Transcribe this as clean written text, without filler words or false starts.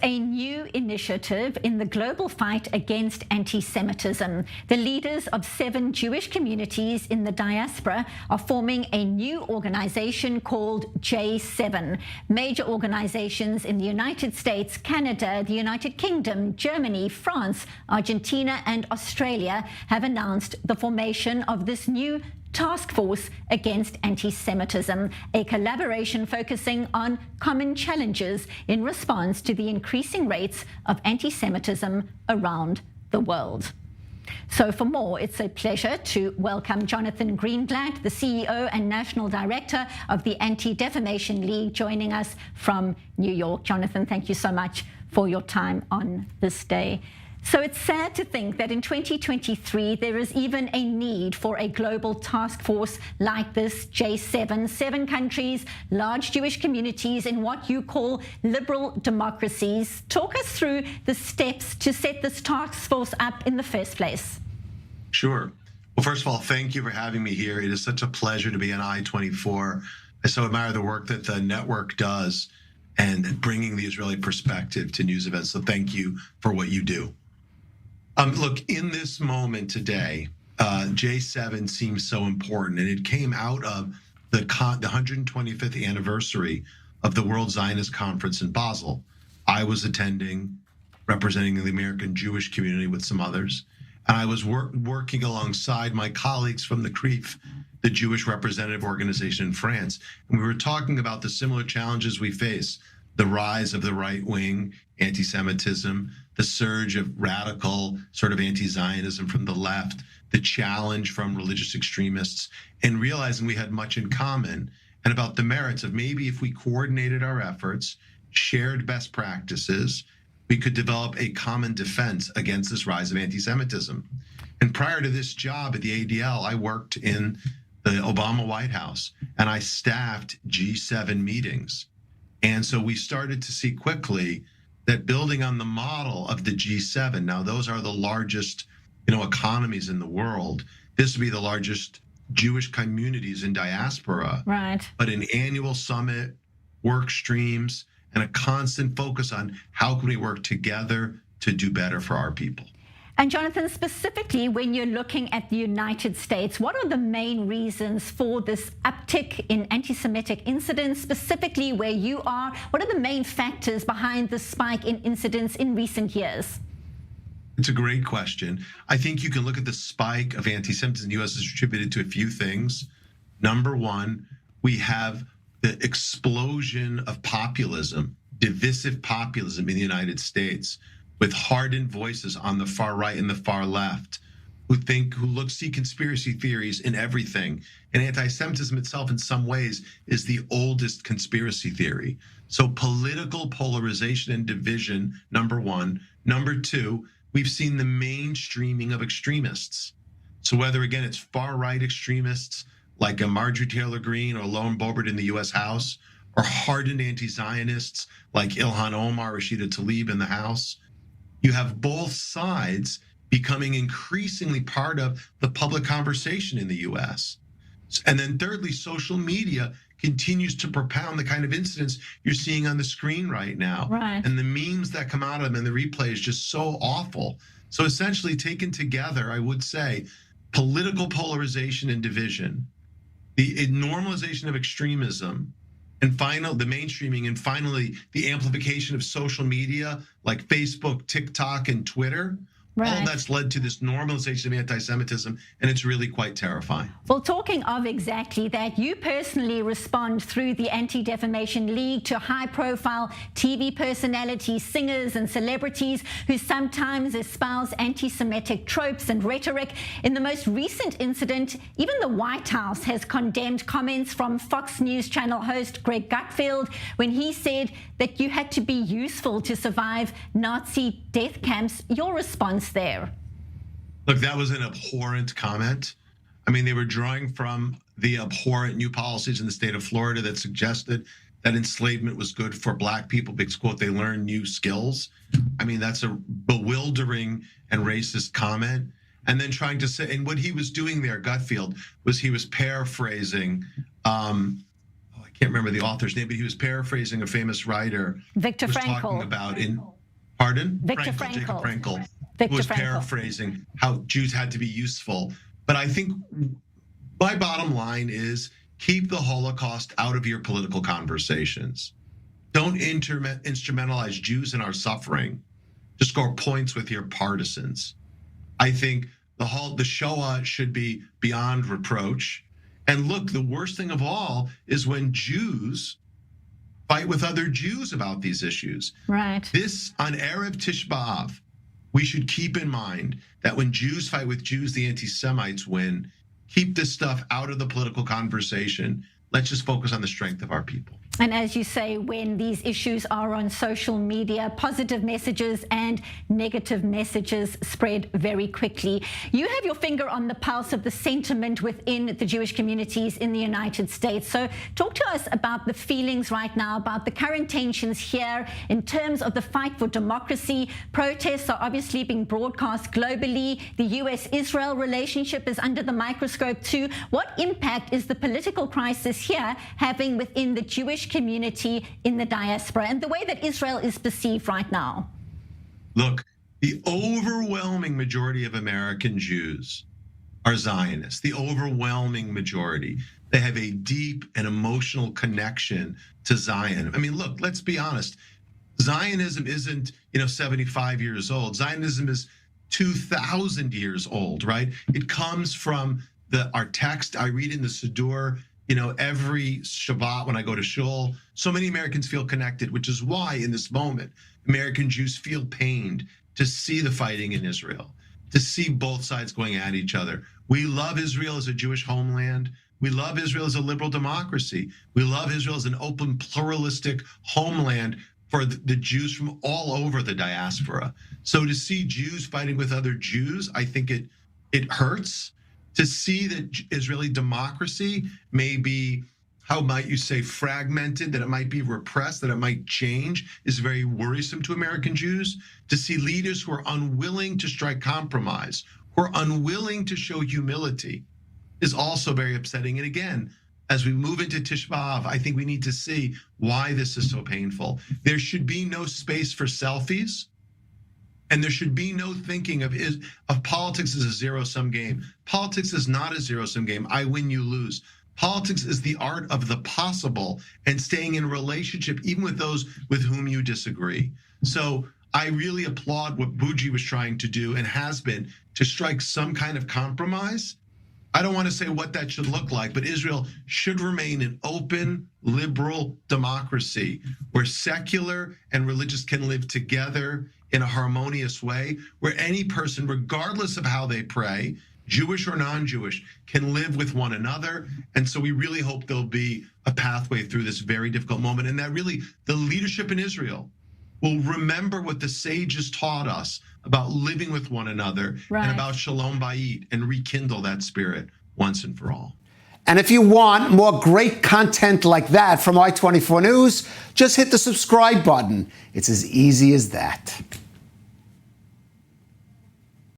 A new initiative in the global fight against anti-Semitism. The leaders of 7 Jewish communities in the diaspora are forming a new organization called J7. Major organizations in the United States, Canada, the United Kingdom, Germany, France, Argentina, and Australia have announced the formation of this new task force against anti-Semitism, a collaboration focusing on common challenges in response to the increasing rates of anti-Semitism around the world. So for more, it's a pleasure to welcome Jonathan Greenblatt, the CEO and National Director of the Anti-Defamation League, joining us from New York. Jonathan, thank you so much for your time on this day. So it's sad to think that in 2023, there is even a need for a global task force like this, J7, 7 countries, large Jewish communities in what you call liberal democracies. Talk us through the steps to set this task force up in the first place. Sure. Well, first of all, thank you for having me here. It is such a pleasure to be on I-24. I so admire the work that the network does and bringing the Israeli perspective to news events. So thank you for what you do. Look, in this moment today, J7 seems so important, and it came out of the 125th anniversary of the World Zionist Conference in Basel. I was attending, representing the American Jewish community with some others, and I was working alongside my colleagues from the CRIF, the Jewish Representative Organization in France, and we were talking about the similar challenges we face: the rise of the right-wing anti-Semitism, the surge of radical sort of anti-Zionism from the left, the challenge from religious extremists, and realizing we had much in common, and about the merits of maybe if we coordinated our efforts, shared best practices, we could develop a common defense against this rise of anti-Semitism. And prior to this job at the ADL, I worked in the Obama White House, and I staffed G7 meetings. And so we started to see quickly that building on the model of the G7, now those are the largest, economies in the world. This would be the largest Jewish communities in diaspora. Right. But an annual summit, work streams, and a constant focus on how can we work together to do better for our people. And Jonathan, specifically when you're looking at the United States, what are the main reasons for this uptick in anti-Semitic incidents, specifically where you are? What are the main factors behind the spike in incidents in recent years? It's a great question. I think you can look at the spike of anti-Semitism in the U.S. is attributed to a few things. Number one, we have the explosion of populism, divisive populism in the United States, with hardened voices on the far right and the far left, who see conspiracy theories in everything. And anti-Semitism itself, in some ways, is the oldest conspiracy theory. So political polarization and division, number one. Number two, we've seen the mainstreaming of extremists. So whether, again, it's far-right extremists like Marjorie Taylor Greene or Lauren Boebert in the U.S. House, or hardened anti-Zionists like Ilhan Omar, Rashida Tlaib in the House, you have both sides becoming increasingly part of the public conversation in the U.S. And then thirdly, social media continues to propound the kind of incidents you're seeing on the screen right now. Right. And the memes that come out of them and the replay is just so awful. So essentially taken together, I would say, political polarization and division, the normalization of extremism, and finally, the mainstreaming, and finally, the amplification of social media like Facebook, TikTok, and Twitter. Right. All that's led to this normalization of anti-Semitism, and it's really quite terrifying. Well, talking of exactly that, you personally respond through the Anti-Defamation League to high-profile TV personalities, singers, and celebrities who sometimes espouse anti-Semitic tropes and rhetoric. In the most recent incident, even the White House has condemned comments from Fox News Channel host Greg Gutfeld when he said that you had to be useful to survive Nazi death camps. Your response there? Look, that was an abhorrent comment. I mean, they were drawing from the abhorrent new policies in the state of Florida that suggested that enslavement was good for Black people because, quote, they learn new skills. I mean, that's a bewildering and racist comment. And then trying to say, and what he was doing there, Gutfeld, was he was paraphrasing, I can't remember the author's name, but he was paraphrasing a famous writer. Viktor was Frankl. Talking about pardon? Viktor Jacob Frankl. Viktor Was Frankl. paraphrasing how Jews had to be useful. But I think my bottom line is keep the Holocaust out of your political conversations. Don't instrumentalize Jews in our suffering to score points with your partisans. I think the Shoah should be beyond reproach. And look, the worst thing of all is when Jews fight with other Jews about these issues. Right. This, on Erev Tish B'Av, we should keep in mind that when Jews fight with Jews, the anti-Semites win. Keep this stuff out of the political conversation. Let's just focus on the strength of our people. And as you say, when these issues are on social media, positive messages and negative messages spread very quickly. You have your finger on the pulse of the sentiment within the Jewish communities in the United States. So talk to us about the feelings right now, about the current tensions here in terms of the fight for democracy. Protests are obviously being broadcast globally. The US-Israel relationship is under the microscope too. What impact is the political crisis here having within the Jewish community in the diaspora and the way that Israel is perceived right now? Look, the overwhelming majority of American Jews are Zionists, the overwhelming majority. They have a deep and emotional connection to Zion. I mean, look, let's be honest. Zionism isn't, 75 years old. Zionism is 2,000 years old, right? It comes from our text I read in the Siddur, every Shabbat when I go to shul. So many Americans feel connected, which is why in this moment, American Jews feel pained to see the fighting in Israel, to see both sides going at each other. We love Israel as a Jewish homeland. We love Israel as a liberal democracy. We love Israel as an open, pluralistic homeland for the Jews from all over the diaspora. So to see Jews fighting with other Jews, I think it hurts. To see that Israeli democracy may be, how might you say, fragmented, that it might be repressed, that it might change, is very worrisome to American Jews. To see leaders who are unwilling to strike compromise, who are unwilling to show humility, is also very upsetting. And again, as we move into Tish B'Av, I think we need to see why this is so painful. There should be no space for selfies. And there should be no thinking of politics as a zero-sum game. Politics is not a zero-sum game. I win, you lose. Politics is the art of the possible and staying in relationship even with those with whom you disagree. So I really applaud what Bougie was trying to do and has been to strike some kind of compromise. I don't want to say what that should look like, but Israel should remain an open, liberal democracy where secular and religious can live together in a harmonious way, where any person, regardless of how they pray, Jewish or non-Jewish, can live with one another. And so we really hope there'll be a pathway through this very difficult moment, and that really the leadership in Israel will remember what the sages taught us about living with one another and about Shalom Bayit, and rekindle that spirit once and for all. And if you want more great content like that from I-24 News, just hit the subscribe button. It's as easy as that.